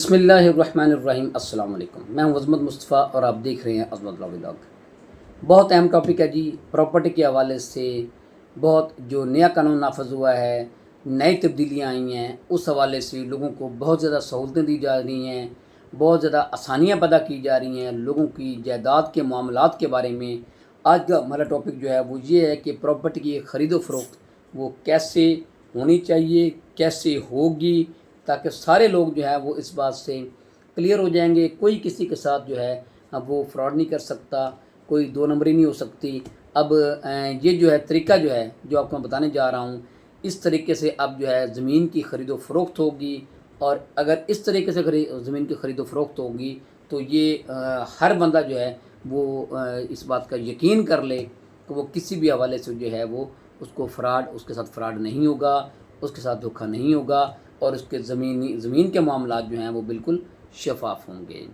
बिस्मिल्लाहिर्रहमानिर्रहीम। अस्सलाम वालेकुम। मैं हूं अज़मत मुस्तफ़ा और आप देख रहे हैं अज़मत व्लॉग। बहुत अहम टॉपिक है जी। प्रॉपर्टी के हवाले से बहुत जो नया कानून नाफज हुआ है, नई तब्दीलियाँ आई हैं, उस हवाले से लोगों को बहुत ज़्यादा सहूलतें दी जा रही हैं, बहुत ज़्यादा आसानियाँ पैदा की जा रही हैं लोगों की जायदाद के मामलात के बारे में। आज का हमारा टॉपिक जो है वो ये है कि प्रॉपर्टी की ख़रीदो फरोख्त वो कैसे होनी चाहिए, कैसे होगी, ताकि सारे लोग जो है वो इस बात से क्लियर हो जाएंगे। कोई किसी के साथ जो है अब वो फ्रॉड नहीं कर सकता, कोई दो नंबरी नहीं हो सकती। अब ये जो है तरीका जो है जो आपको मैं बताने जा रहा हूँ, इस तरीके से अब जो है ज़मीन की ख़रीदो फरोख्त होगी। और अगर इस तरीके से ज़मीन की ख़रीदो फरोख्त होगी तो ये हर बंदा जो है वो इस बात का यकीन कर ले कि वो किसी भी हवाले से जो है वो उसके साथ फ्रॉड नहीं होगा, उसके साथ धोखा नहीं होगा और उसके ज़मीन के मामलात जो हैं वो बिल्कुल शफाफ होंगे।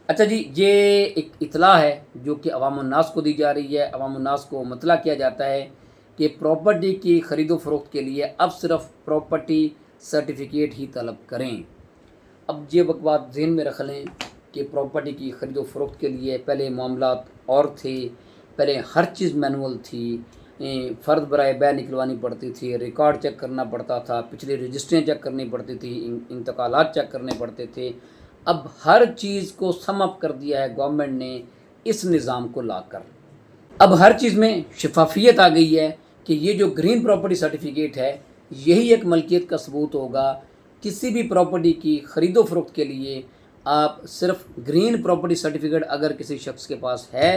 अच्छा जी, ये एक इतला है जो कि अवामुन्नास को दी जा रही है। अवामुन्नास को मतला किया जाता है कि प्रॉपर्टी की ख़रीदो फरोख्त के लिए अब सिर्फ प्रॉपर्टी सर्टिफिकेट ही तलब करें। अब ये बात ज़हन में रख लें कि प्रॉपर्टी की ख़रीदो फरोख्त के लिए पहले मामलात और थे। पहले हर चीज़ मैनुअल थी, फ़र्द बराए बै निकलवानी पड़ती थी, रिकॉर्ड चेक करना पड़ता था, पिछली रजिस्ट्रियाँ चेक करनी पड़ती थी, इंतकालात चेक करने पड़ते थे। अब हर चीज़ को सम अप कर दिया है गवर्नमेंट ने इस निज़ाम को लाकर। अब हर चीज़ में शफाफियत आ गई है कि ये जो ग्रीन प्रॉपर्टी सर्टिफिकेट है यही एक मलकियत का सबूत होगा। किसी भी प्रॉपर्टी की ख़रीदो फरोख्त के लिए आप सिर्फ ग्रीन प्रॉपर्टी सर्टिफिकेट अगर किसी शख्स के पास है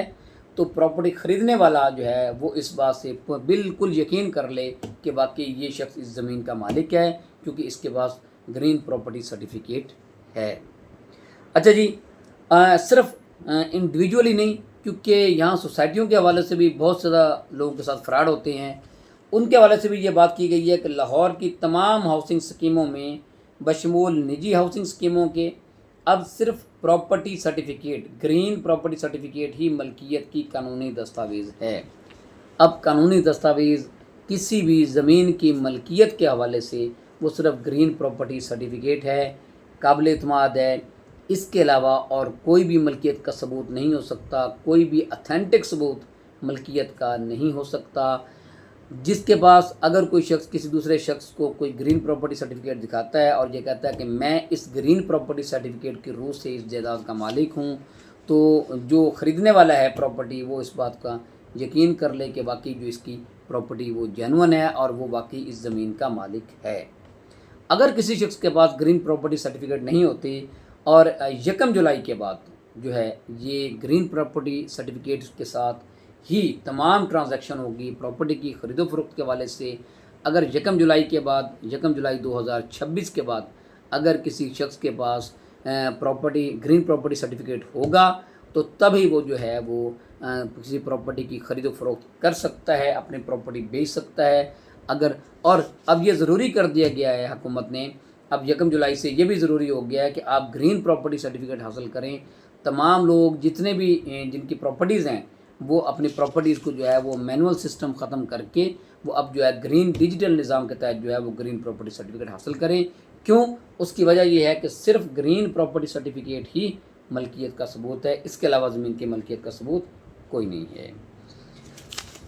तो प्रॉपर्टी ख़रीदने वाला जो है वो इस बात से बिल्कुल यकीन कर ले कि वाकई ये शख्स इस ज़मीन का मालिक है, क्योंकि इसके पास ग्रीन प्रॉपर्टी सर्टिफिकेट है। अच्छा जी, सिर्फ इंडिविजुअली नहीं, क्योंकि यहाँ सोसाइटियों के हवाले से भी बहुत ज़्यादा लोगों के साथ फ्रॉड होते हैं। उनके हवाले से भी ये बात की गई है कि लाहौर की तमाम हाउसिंग स्कीमों में बशमूल निजी हाउसिंग स्कीमों के अब सिर्फ property certificate, green property certificate ही मलकियत की कानूनी दस्तावेज़ है। अब कानूनी दस्तावेज़ किसी भी ज़मीन की मलकियत के हवाले से वो सिर्फ ग्रीन प्रॉपर्टी सर्टिफिकेट है, काबिल एतमाद है। इसके अलावा और कोई भी मलकियत का सबूत नहीं हो सकता, कोई भी अथेंटिक सबूत मलकियत का नहीं हो सकता। जिसके पास अगर कोई शख्स किसी दूसरे शख्स को कोई ग्रीन प्रॉपर्टी सर्टिफिकेट दिखाता है और ये कहता है कि मैं इस ग्रीन प्रॉपर्टी सर्टिफिकेट के रूप से इस जायदाद का मालिक हूँ, तो जो ख़रीदने वाला है प्रॉपर्टी वो इस बात का यकीन कर ले कि वाकई जो इसकी प्रॉपर्टी वो जेन्युइन है और वो वाकई इस ज़मीन का मालिक है। अगर किसी शख्स के पास ग्रीन प्रॉपर्टी सर्टिफिकेट नहीं होती और 1 जुलाई के बाद जो है ये ग्रीन प्रॉपर्टी सर्टिफिकेट के साथ ही तमाम ट्रांजैक्शन होगी प्रॉपर्टी की ख़रीदो फरोख्त के हवाले से। अगर 1 जुलाई के बाद 1 जुलाई 2026 के बाद अगर किसी शख्स के पास ग्रीन प्रॉपर्टी सर्टिफिकेट होगा तो तभी वो जो है वो किसी प्रॉपर्टी की ख़रीदो फरोख्त कर सकता है, अपनी प्रॉपर्टी बेच सकता है। अगर और अब ये ज़रूरी कर दिया गया है हुकूमत ने, अब 1 जुलाई से ये भी ज़रूरी हो गया है कि आप ग्रीन प्रॉपर्टी सर्टिफिकेट हासिल करें। तमाम लोग जितने भी जिनकी प्रॉपर्टीज़ हैं वो अपनी प्रॉपर्टीज़ को जो है वो मैनुअल सिस्टम ख़त्म करके वो अब जो है ग्रीन डिजिटल निज़ाम के तहत जो है वो ग्रीन प्रॉपर्टी सर्टिफिकेट हासिल करें। क्यों? उसकी वजह ये है कि सिर्फ ग्रीन प्रॉपर्टी सर्टिफिकेट ही मलकियत का सबूत है, इसके अलावा ज़मीन की मलकियत का सबूत कोई नहीं है।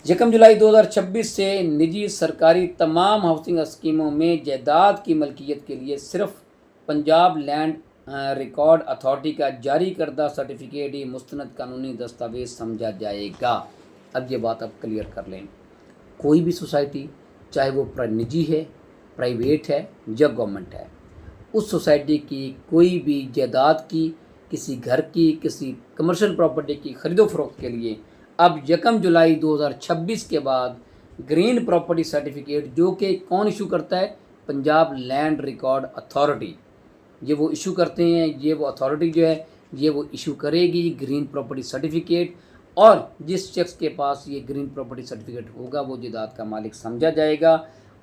1 जुलाई 2026 से निजी सरकारी तमाम हाउसिंग स्कीमों में जायदाद की मलकियत के लिए सिर्फ पंजाब लैंड रिकॉर्ड अथॉरिटी का जारी करदा सर्टिफिकेट ही मुस्तनद कानूनी दस्तावेज़ समझा जाएगा। अब ये बात आप क्लियर कर लें। कोई भी सोसाइटी चाहे वो निजी है, प्राइवेट है या गवर्नमेंट है, उस सोसाइटी की कोई भी जायदाद की, किसी घर की, किसी कमर्शियल प्रॉपर्टी की ख़रीदो फरोख्त के लिए अब 1 जुलाई 2026 के बाद ग्रीन प्रॉपर्टी सर्टिफिकेट जो कि कौन इशू करता है? Punjab land record authority. ये वो इशू करते हैं, ये वो अथॉरिटी जो है ये वो इशू करेगी ग्रीन प्रॉपर्टी सर्टिफिकेट। और जिस शख्स के पास ये ग्रीन प्रॉपर्टी सर्टिफिकेट होगा वो जायदाद का मालिक समझा जाएगा।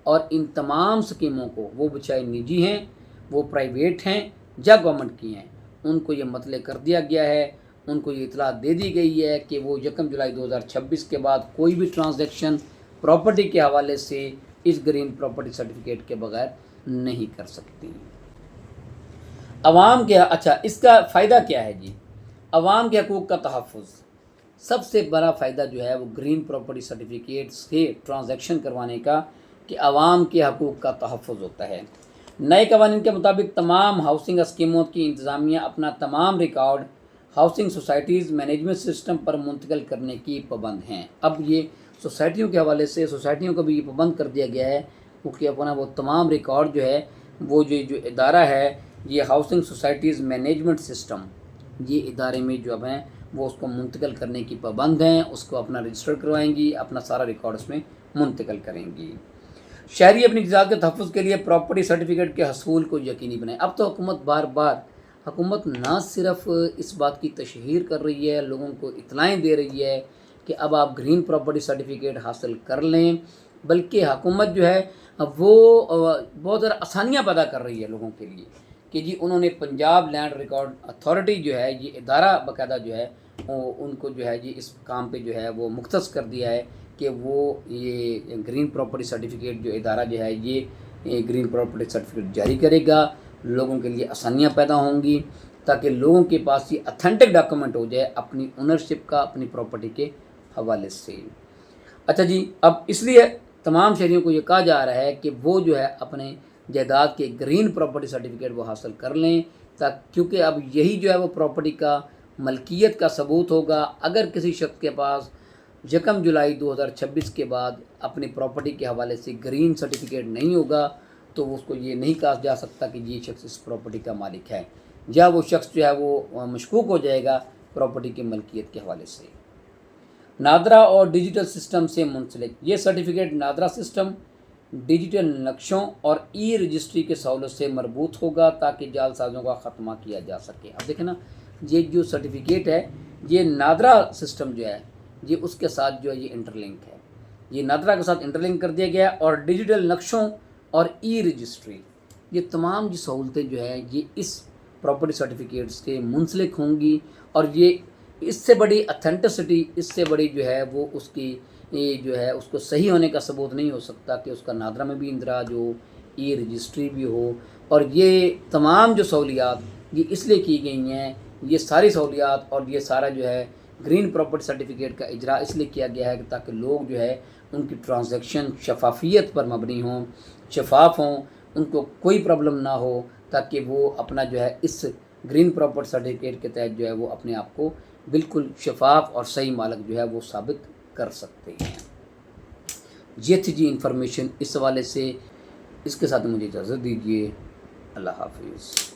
और इन तमाम स्कीमों को वो चाहे निजी हैं, वो प्राइवेट हैं या गवर्नमेंट की हैं, उनको ये मतले कर दिया गया है, उनको ये इतला दे दी गई है कि वो 1 जुलाई 2026 के बाद कोई भी ट्रांजैक्शन प्रॉपर्टी के हवाले से इस ग्रीन प्रॉपर्टी सर्टिफिकेट के बगैर नहीं कर सकती। عوام کے اچھا اس کا فائدہ کیا ہے جی؟ عوام کے حقوق کا تحفظ، سب سے بڑا فائدہ جو ہے وہ گرین پراپرٹی سرٹیفکیٹ سے ٹرانزیکشن کروانے کا کہ عوام کے حقوق کا تحفظ ہوتا ہے۔ نئے قوانین کے مطابق تمام ہاؤسنگ اسکیموں کی انتظامیہ اپنا تمام record housing societies management system پر منتقل کرنے کی پابند ہیں۔ اب یہ سوسائٹیوں کے حوالے سے سوسائٹیوں کو بھی یہ پابند کر دیا گیا ہے کہ اپنا وہ تمام ریکارڈ جو ہے وہ جو ادارہ ہے یہ ہاؤسنگ سوسائٹیز مینجمنٹ سسٹم، یہ ادارے میں جو اب ہیں وہ اس کو منتقل کرنے کی پابند ہیں، اس کو اپنا رجسٹر کروائیں گی، اپنا سارا ریکارڈ اس میں منتقل کریں گی۔ شہری اپنی جائیداد کے تحفظ کے لیے پراپرٹی سرٹیفکیٹ کے حصول کو یقینی بنائیں۔ اب تو حکومت نہ صرف اس بات کی تشہیر کر رہی ہے، لوگوں کو اطلاعیں دے رہی ہے کہ اب آپ گرین پراپرٹی سرٹیفکیٹ حاصل کر لیں، بلکہ حکومت جو ہے وہ بہت زیادہ آسانیاں پیدا کر رہی ہے لوگوں کے لیے کہ جی انہوں نے پنجاب لینڈ ریکارڈ اتھارٹی جو ہے یہ ادارہ باقاعدہ جو ہے ان کو جو ہے جی اس کام پہ جو ہے وہ مختص کر دیا ہے کہ وہ یہ گرین پراپرٹی سرٹیفکیٹ جو ادارہ جو ہے یہ گرین پراپرٹی سرٹیفکیٹ جاری کرے گا، لوگوں کے لیے آسانیاں پیدا ہوں گی تاکہ لوگوں کے پاس یہ اتھینٹک ڈاکومنٹ ہو جائے اپنی اونرشپ کا، اپنی پراپرٹی کے حوالے سے۔ اچھا جی، اب اس لیے تمام شہریوں کو یہ کہا جا رہا ہے کہ وہ جو ہے اپنے جائیداد کے گرین پراپرٹی سرٹیفکیٹ وہ حاصل کر لیں کیونکہ اب یہی جو ہے وہ پراپرٹی کا ملکیت کا ثبوت ہوگا۔ اگر کسی شخص کے پاس 1 جولائی 2026 کے بعد اپنی پراپرٹی کے حوالے سے گرین سرٹیفکیٹ نہیں ہوگا تو اس کو یہ نہیں کہا جا سکتا کہ یہ شخص اس پراپرٹی کا مالک ہے، یا وہ شخص جو ہے وہ مشکوک ہو جائے گا پراپرٹی کی ملکیت کے حوالے سے۔ نادرا اور ڈیجیٹل سسٹم سے منسلک یہ سرٹیفکیٹ نادرا سسٹم، ڈیجیٹل نقشوں اور ای رجسٹری کے سہولت سے مربوط ہوگا تاکہ جعل سازوں کا خاتمہ کیا جا سکے۔ اب دیکھیں نا، یہ جو سرٹیفکیٹ ہے یہ نادرا سسٹم جو ہے یہ اس کے ساتھ جو ہے یہ انٹرلنک ہے، یہ نادرا کے ساتھ انٹرلنک کر دیا گیا ہے، اور ڈیجیٹل نقشوں اور ای رجسٹری یہ تمام جو سہولتیں جو ہے یہ اس پراپرٹی سرٹیفکیٹ سے منسلک ہوں گی، اور یہ اس سے بڑی اتھینٹسٹی، اس سے بڑی جو ہے وہ اس کی جو ہے اس کو صحیح ہونے کا ثبوت نہیں ہو سکتا کہ اس کا نادرا میں بھی اندراج ہو، ای رجسٹری بھی ہو، اور یہ تمام جو سہولیات یہ اس لیے کی گئی ہیں، یہ ساری سہولیات اور یہ سارا جو ہے گرین پراپرٹی سرٹیفکیٹ کا اجرا اس لیے کیا گیا ہے کہ تاکہ لوگ جو ہے ان کی ٹرانزیکشن شفافیت پر مبنی ہوں، شفاف ہوں، ان کو کوئی پرابلم نہ ہو، تاکہ وہ اپنا جو ہے اس گرین پراپرٹی سرٹیفکیٹ کے تحت جو ہے وہ اپنے آپ کو بالکل شفاف اور صحیح مالک جو ہے وہ ثابت کر سکتے ہیں۔ یہ تھی جی انفارمیشن اس حوالے سے، اس کے ساتھ مجھے اجازت دیجیے، اللہ حافظ۔